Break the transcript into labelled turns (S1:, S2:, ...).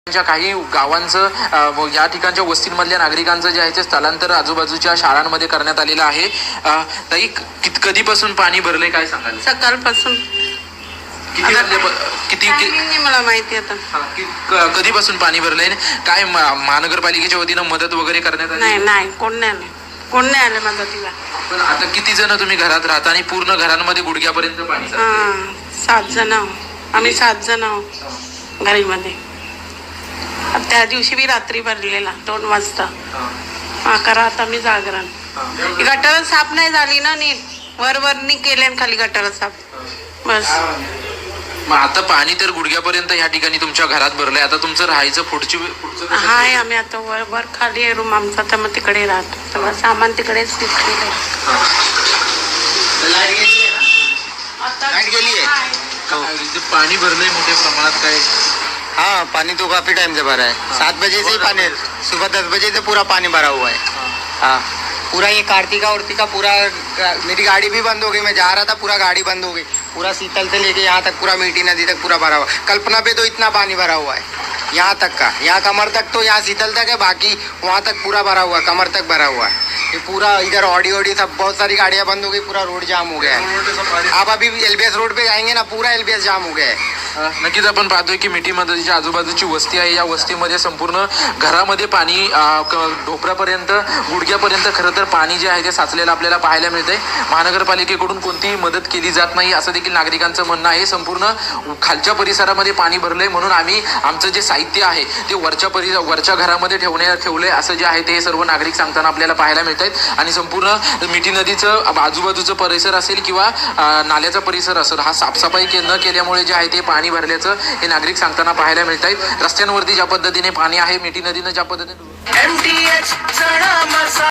S1: काही गावांचं या ठिकाणच्या वस्तींमधल्या नागरिकांचं जे आहे ते स्थलांतर आजूबाजूच्या शाळांमध्ये करण्यात आलेलं आहे. ताई, कधीपासून पाणी भरलंय काय सांगाल?
S2: सकाळपासून.
S1: किती
S2: मला माहिती आता.
S1: कधीपासून पाणी भरलंय? काय महानगरपालिकेच्या वतीनं मदत वगैरे करण्यात आली?
S2: नाही, कोण नाही आले मदतीला.
S1: पण आता किती जण तुम्ही घरात राहता आणि पूर्ण घरांमध्ये गुडघ्यापर्यंत पाणी?
S2: 7 जण आम्ही 7 जण आहोत घरीमध्ये. त्या दिवशी मी रात्री भरलेला 2 वाजता. आता मी जागरण. गटर साफ नाही झाली ना नीट. वरवरनी केले खाली गटर साफ. बस.
S1: मग आता पाणी तर गुडघ्यापर्यंत या ठिकाणी तुमच्या घरात भरलंय. आता तुमचं राहायचं पुढचं
S2: हाय. आम्ही आता वर खाली आहे रूम आमचा, तर मग तिकडे राहतो. सगळं सामान तिकडेच केलंय.
S1: पाणी भरलंय मोठ्या प्रमाणात काय?
S3: हाँ, पानी तो काफी टाइम से भरा है. 7 बजे से ही पानी, सुबह 10 बजे से पूरा पानी भरा हुआ है. हाँ, पूरा ये कार्तिका उर्तिका पूरा, मेरी गाड़ी भी बंद हो गई. मैं जा रहा था, पूरा गाड़ी बंद हो गई. पूरा शीतल से लेके यहाँ तक पूरा मीठी नदी तक पूरा भरा हुआ. कल्पना पे तो इतना पानी भरा हुआ है यहाँ तक का. यहाँ कमर तक, तो यहाँ शीतल तक है, बाकी वहाँ तक पूरा भरा हुआ है, कमर तक भरा हुआ है. ये पूरा इधर ऑडी सब बहुत सारी गाड़ियाँ बंद हो गई. पूरा रोड जाम हो गया है. आप अभी एलबीएस रोड पे जाएंगे ना, पूरा एलबीएस जाम हो गया है.
S1: नक्कीच आपण पाहतोय की मिठी नदीच्या आजूबाजूची वस्ती आहे. या वस्तीमध्ये संपूर्ण घरामध्ये पाणी ढोपऱ्यापर्यंत, गुडघ्यापर्यंत खरं तर पाणी जे आहे ते साचलेलं आपल्याला पाहायला मिळतंय. महानगरपालिकेकडून कोणतीही मदत केली जात नाही असं देखील नागरिकांचं म्हणणं आहे. संपूर्ण खालच्या परिसरामध्ये पाणी भरलंय म्हणून आम्ही आमचं जे साहित्य आहे ते वरच्या घरामध्ये ठेवलंय असं जे आहे ते सर्व नागरिक सांगताना आपल्याला पाहायला मिळत आहेत. आणि संपूर्ण मिठी नदीचं आजूबाजूचं परिसर असेल किंवा नाल्याचा परिसर असेल, हा साफसफाई न केल्यामुळे जे आहे ते पाणी भरल्याचं हे नागरिक सांगताना पाहायला मिळत आहेत. रस्त्यांवरती ज्या पद्धतीने पाणी आहे, मिठी नदीनं ज्या पद्धतीने